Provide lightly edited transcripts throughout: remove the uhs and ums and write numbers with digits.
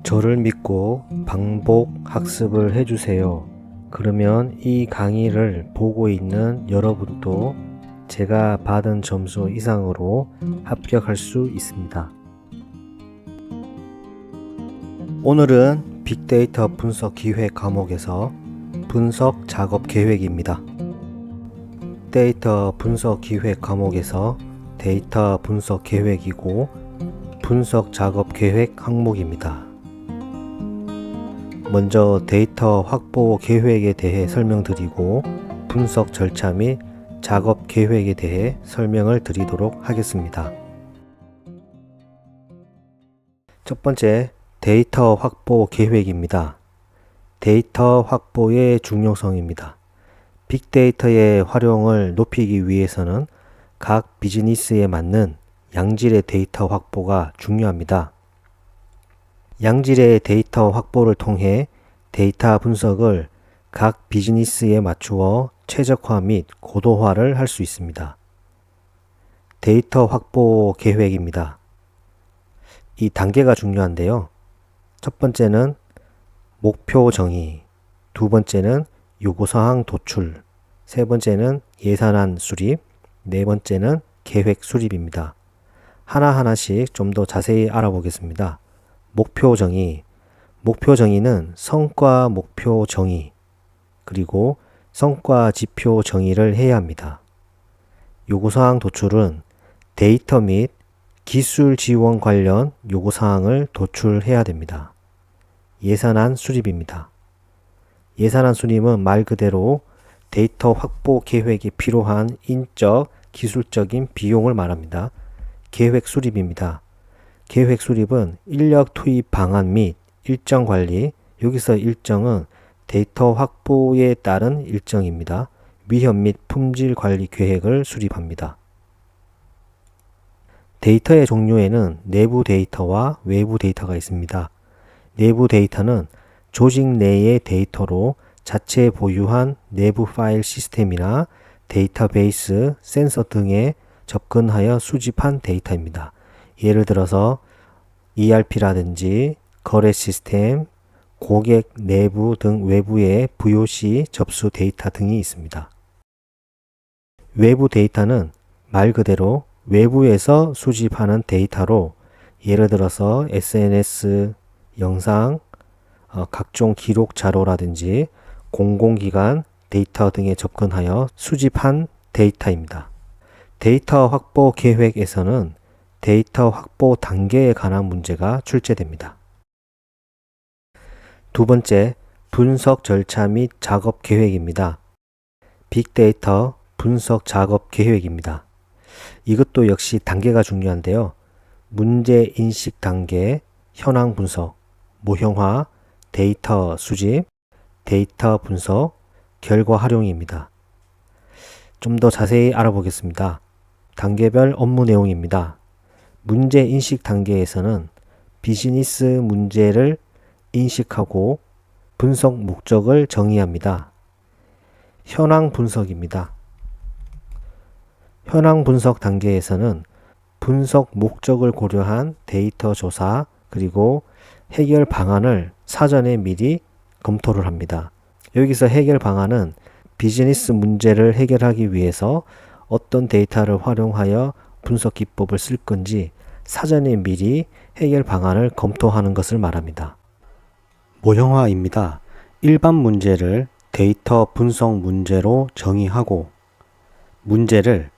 저를 믿고 반복 학습을 해주세요. 그러면 이 강의를 보고 있는 여러분도 제가 받은 점수 이상으로 합격할 수 있습니다. 오늘은 빅데이터 분석 기획 과목에서 분석 작업 계획입니다. 데이터 분석 기획 과목에서 데이터 분석 계획이고 분석 작업 계획 항목입니다. 먼저 데이터 확보 계획에 대해 설명드리고 분석 절차 및 작업 계획에 대해 설명을 드리도록 하겠습니다. 첫 번째, 데이터 확보 계획입니다. 데이터 확보의 중요성입니다. 빅데이터의 활용을 높이기 위해서는 각 비즈니스에 맞는 양질의 데이터 확보가 중요합니다. 양질의 데이터 확보를 통해 데이터 분석을 각 비즈니스에 맞추어 최적화 및 고도화를 할 수 있습니다. 데이터 확보 계획입니다. 이 단계가 중요한데요. 첫 번째는 목표 정의, 두 번째는 요구사항 도출, 세 번째는 예산안 수립, 네 번째는 계획 수립입니다. 하나하나씩 좀 더 자세히 알아보겠습니다. 목표 정의. 목표 정의는 성과 목표 정의, 그리고 성과 지표 정의를 해야 합니다. 요구사항 도출은 데이터 및 기술 지원 관련 요구사항을 도출해야 됩니다. 예산안 수립입니다. 예산안 수립은 말 그대로 데이터 확보 계획에 필요한 인적, 기술적인 비용을 말합니다. 계획 수립입니다. 계획 수립은 인력 투입 방안 및 일정 관리, 여기서 일정은 데이터 확보에 따른 일정입니다. 위험 및 품질 관리 계획을 수립합니다. 데이터의 종류에는 내부 데이터와 외부 데이터가 있습니다. 내부 데이터는 조직 내의 데이터로 자체 보유한 내부 파일 시스템이나 데이터베이스, 센서 등에 접근하여 수집한 데이터입니다. 예를 들어서 ERP라든지 거래 시스템, 고객 내부 등 외부의 VOC 접수 데이터 등이 있습니다. 외부 데이터는 말 그대로 외부에서 수집하는 데이터로 예를 들어서 SNS, 영상, 각종 기록 자료라든지 공공기관 데이터 등에 접근하여 수집한 데이터입니다. 데이터 확보 계획에서는 데이터 확보 단계에 관한 문제가 출제됩니다. 두 번째, 분석 절차 및 작업 계획입니다. 빅데이터 분석 작업 계획입니다. 이것도 역시 단계가 중요한데요. 문제 인식 단계, 현황 분석, 모형화, 데이터 수집, 데이터 분석, 결과 활용입니다. 좀 더 자세히 알아보겠습니다. 단계별 업무 내용입니다. 문제 인식 단계에서는 비즈니스 문제를 인식하고 분석 목적을 정의합니다. 현황 분석입니다. 현황 분석 단계에서는 분석 목적을 고려한 데이터 조사 그리고 해결 방안을 사전에 미리 검토를 합니다. 여기서 해결 방안은 비즈니스 문제를 해결하기 위해서 어떤 데이터를 활용하여 분석 기법을 쓸 건지 사전에 미리 해결 방안을 검토하는 것을 말합니다. 모형화입니다. 일반 문제를 데이터 분석 문제로 정의하고 문제를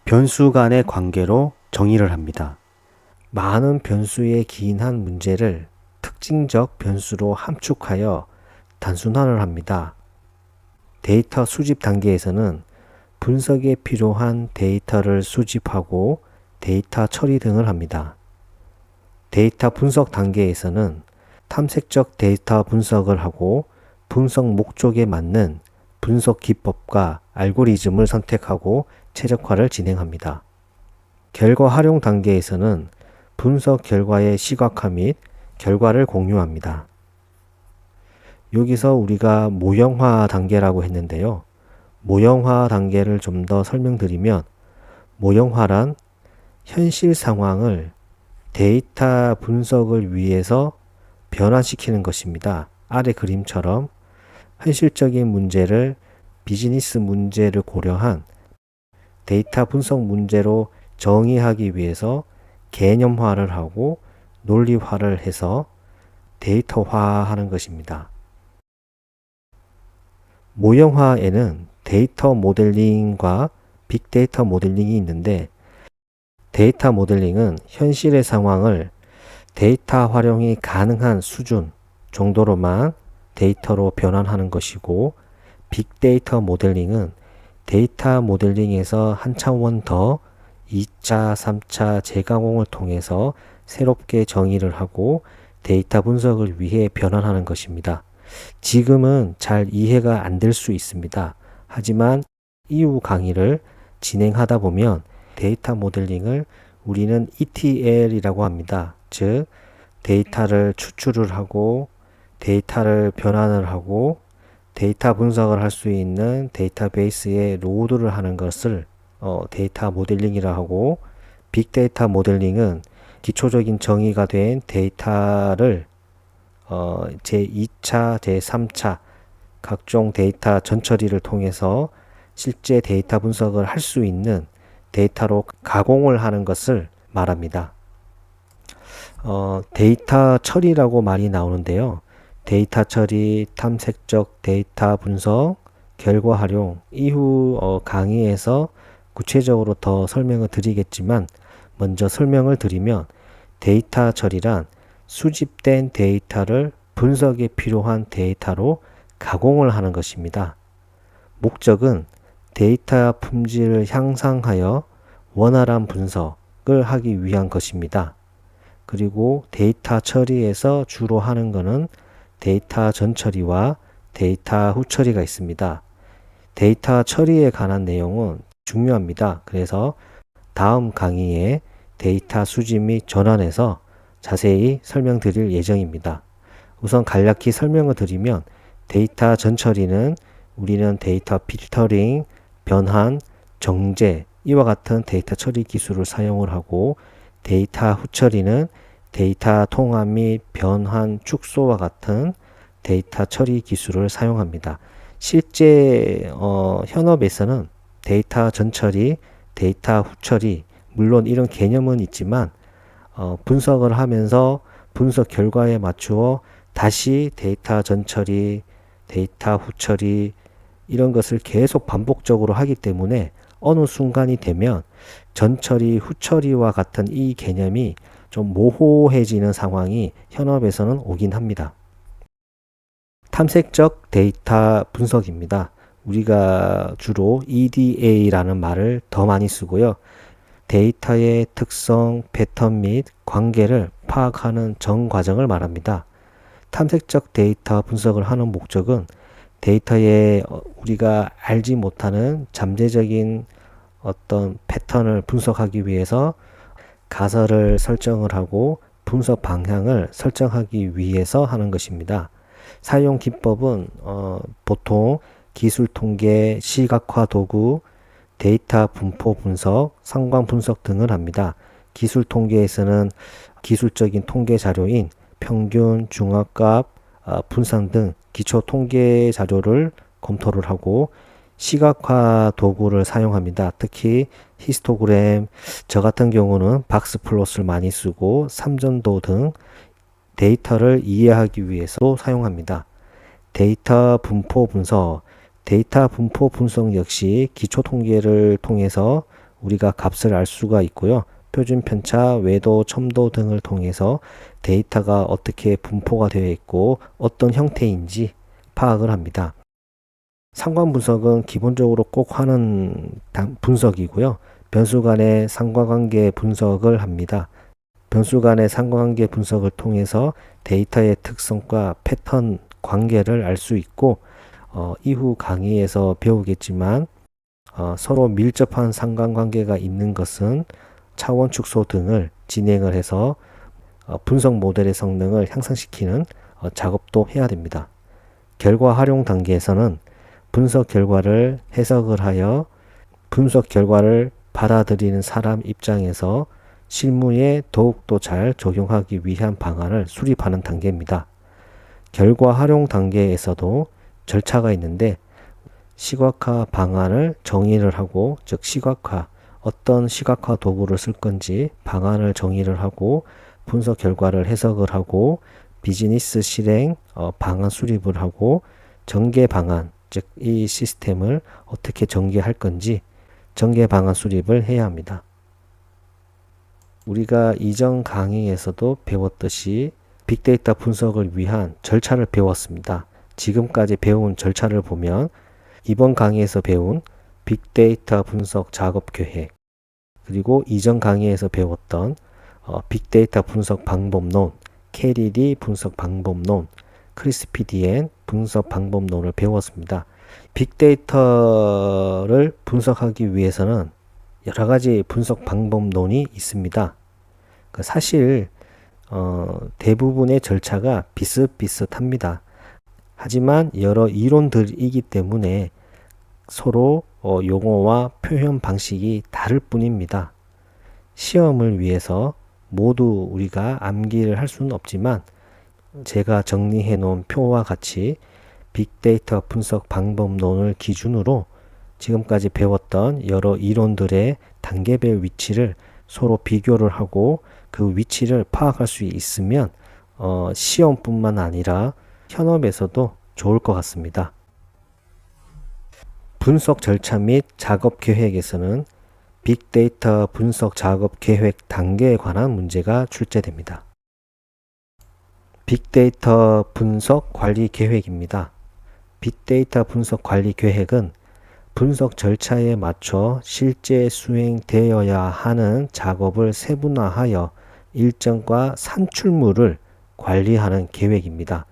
변수 간의 관계로 정의를 합니다. 많은 변수에 기인한 문제를 특징적 변수로 함축하여 단순화를 합니다. 데이터 수집 단계에서는 분석에 필요한 데이터를 수집하고 데이터 처리 등을 합니다. 데이터 분석 단계에서는 탐색적 데이터 분석을 하고 분석 목적에 맞는 분석 기법과 알고리즘을 선택하고 최적화를 진행합니다. 결과 활용 단계에서는 분석 결과의 시각화 및 결과를 공유합니다. 여기서 우리가 모형화 단계라고 했는데요. 모형화 단계를 좀 더 설명드리면 모형화란 현실 상황을 데이터 분석을 위해서 변환시키는 것입니다. 아래 그림처럼 현실적인 문제를 비즈니스 문제를 고려한 데이터 분석 문제로 정의하기 위해서 개념화를 하고 논리화를 해서 데이터화하는 것입니다. 모형화에는 데이터 모델링과 빅데이터 모델링이 있는데, 데이터 모델링은 현실의 상황을 데이터 활용이 가능한 수준 정도로만 데이터로 변환하는 것이고, 빅데이터 모델링은 데이터 모델링에서 한 차원 더 2차, 3차 재가공을 통해서 새롭게 정의를 하고 데이터 분석을 위해 변환하는 것입니다. 지금은 잘 이해가 안 될 수 있습니다. 하지만 이후 강의를 진행하다 보면 데이터 모델링을 우리는 ETL이라고 합니다. 즉, 데이터를 추출을 하고 데이터를 변환을 하고 데이터 분석을 할 수 있는 데이터베이스에 로드를 하는 것을 데이터 모델링이라 하고, 빅데이터 모델링은 기초적인 정의가 된 데이터를 제2차, 제3차 각종 데이터 전처리를 통해서 실제 데이터 분석을 할 수 있는 데이터로 가공을 하는 것을 말합니다. 데이터 처리라고 말이 나오는데요. 데이터 처리, 탐색적 데이터 분석, 결과 활용, 이후 강의에서 구체적으로 더 설명을 드리겠지만, 먼저 설명을 드리면 데이터 처리란 수집된 데이터를 분석에 필요한 데이터로 가공을 하는 것입니다. 목적은 데이터 품질을 향상하여 원활한 분석을 하기 위한 것입니다. 그리고 데이터 처리에서 주로 하는 것은 데이터 전처리와 데이터 후처리가 있습니다. 데이터 처리에 관한 내용은 중요합니다. 그래서 다음 강의에 데이터 수집 및 전환에서 자세히 설명드릴 예정입니다. 우선 간략히 설명을 드리면, 데이터 전처리는 우리는 데이터 필터링, 변환, 정제 이와 같은 데이터 처리 기술을 사용을 하고, 데이터 후처리는 데이터 통합 및 변환, 축소와 같은 데이터 처리 기술을 사용합니다. 실제 현업에서는 데이터 전처리, 데이터 후처리, 물론 이런 개념은 있지만 분석을 하면서 분석 결과에 맞추어 다시 데이터 전처리, 데이터 후처리 이런 것을 계속 반복적으로 하기 때문에 어느 순간이 되면 전처리, 후처리와 같은 이 개념이 좀 모호해지는 상황이 현업에서는 오긴 합니다. 탐색적 데이터 분석입니다. 우리가 주로 EDA라는 말을 더 많이 쓰고요. 데이터의 특성, 패턴 및 관계를 파악하는 전 과정을 말합니다. 탐색적 데이터 분석을 하는 목적은 데이터에 우리가 알지 못하는 잠재적인 어떤 패턴을 분석하기 위해서 가설을 설정을 하고 분석 방향을 설정하기 위해서 하는 것입니다. 사용 기법은 보통 기술 통계, 시각화 도구, 데이터 분포 분석, 상관 분석 등을 합니다. 기술 통계에서는 기술적인 통계 자료인 평균, 중앙값, 분산 등 기초 통계 자료를 검토를 하고, 시각화 도구를 사용합니다. 특히 히스토그램, 저 같은 경우는 박스플롯을 많이 쓰고 삼전도 등 데이터를 이해하기 위해서 사용합니다. 데이터 분포 분석, 데이터 분포 분석 역시 기초 통계를 통해서 우리가 값을 알 수가 있고요. 표준 편차, 외도, 첨도 등을 통해서 데이터가 어떻게 분포가 되어 있고 어떤 형태인지 파악을 합니다. 상관 분석은 기본적으로 꼭 하는 분석이고요. 변수 간의 상관관계 분석을 합니다. 변수 간의 상관관계 분석을 통해서 데이터의 특성과 패턴 관계를 알 수 있고, 이후 강의에서 배우겠지만 서로 밀접한 상관관계가 있는 것은 차원 축소 등을 진행을 해서 분석 모델의 성능을 향상시키는 작업도 해야 됩니다. 결과 활용 단계에서는 분석 결과를 해석을 하여 분석 결과를 받아들이는 사람 입장에서 실무에 더욱더 잘 적용하기 위한 방안을 수립하는 단계입니다. 결과 활용 단계에서도 절차가 있는데 시각화 방안을 정의를 하고, 즉 시각화, 어떤 시각화 도구를 쓸 건지 방안을 정의를 하고 분석 결과를 해석을 하고 비즈니스 실행 방안 수립을 하고 전개 방안, 즉 이 시스템을 어떻게 전개할 건지 전개 방안 수립을 해야 합니다. 우리가 이전 강의에서도 배웠듯이 빅데이터 분석을 위한 절차를 배웠습니다. 지금까지 배운 절차를 보면 이번 강의에서 배운 빅데이터 분석 작업 계획, 그리고 이전 강의에서 배웠던 빅데이터 분석 방법론, KDD 분석 방법론, 크리스피디엔 분석 방법론을 배웠습니다. 빅데이터를 분석하기 위해서는 여러 가지 분석 방법론이 있습니다. 사실 대부분의 절차가 비슷비슷합니다. 하지만 여러 이론들이기 때문에 서로 용어와 표현 방식이 다를 뿐입니다. 시험을 위해서 모두 우리가 암기를 할 수는 없지만 제가 정리해 놓은 표와 같이 빅데이터 분석 방법론을 기준으로 지금까지 배웠던 여러 이론들의 단계별 위치를 서로 비교를 하고 그 위치를 파악할 수 있으면 시험뿐만 아니라 현업에서도 좋을 것 같습니다. 분석 절차 및 작업 계획에서는 빅데이터 분석 작업 계획 단계에 관한 문제가 출제됩니다. 빅데이터 분석 관리 계획입니다. 빅데이터 분석 관리 계획은 분석 절차에 맞춰 실제 수행되어야 하는 작업을 세분화하여 일정과 산출물을 관리하는 계획입니다.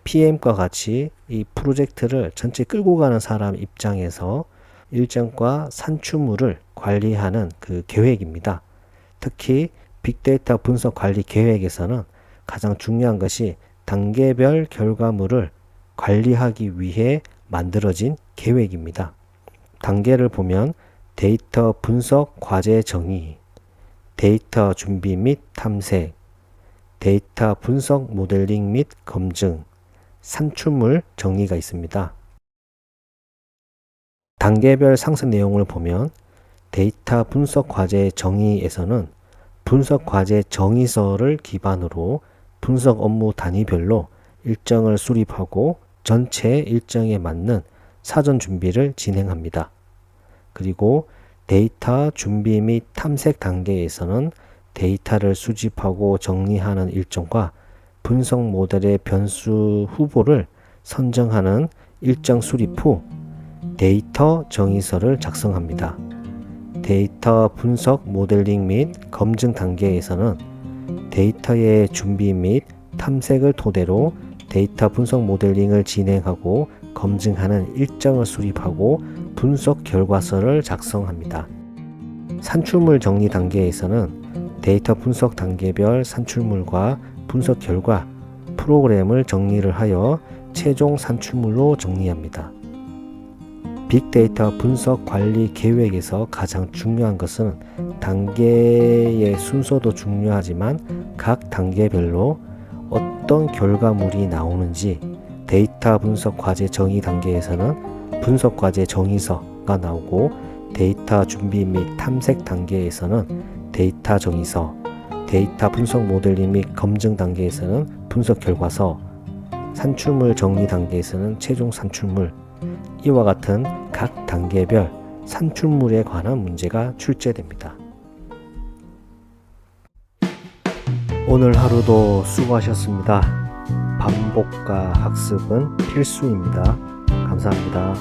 PM과 같이 이 프로젝트를 전체 끌고 가는 사람 입장에서 일정과 산출물을 관리하는 그 계획입니다. 특히 빅데이터 분석 관리 계획에서는 가장 중요한 것이 단계별 결과물을 관리하기 위해 만들어진 계획입니다. 단계를 보면 데이터 분석 과제 정의, 데이터 준비 및 탐색, 데이터 분석 모델링 및 검증, 산출물 정의가 있습니다. 단계별 상세 내용을 보면 데이터 분석 과제 정의에서는 분석 과제 정의서를 기반으로 분석 업무 단위별로 일정을 수립하고 전체 일정에 맞는 사전 준비를 진행합니다. 그리고 데이터 준비 및 탐색 단계에서는 데이터를 수집하고 정리하는 일정과 분석 모델의 변수 후보를 선정하는 일정 수립 후 데이터 정의서를 작성합니다. 데이터 분석 모델링 및 검증 단계에서는 데이터의 준비 및 탐색을 토대로 데이터 분석 모델링을 진행하고 검증하는 일정을 수립하고 분석 결과서를 작성합니다. 산출물 정리 단계에서는 데이터 분석 단계별 산출물과 분석 결과 프로그램을 정리를 하여 최종 산출물로 정리합니다. 빅데이터 분석 관리 계획에서 가장 중요한 것은 단계의 순서도 중요하지만 각 단계별로 어떤 결과물이 나오는지, 데이터 분석 과제 정의 단계에서는 분석 과제 정의서가 나오고 데이터 준비 및 탐색 단계에서는 데이터 정의서, 데이터 분석 모델링 및 검증 단계에서는 분석 결과서, 산출물 정리 단계에서는 최종 산출물, 이와 같은 각 단계별 산출물에 관한 문제가 출제됩니다. 오늘 하루도 수고하셨습니다. 반복과 학습은 필수입니다. 감사합니다.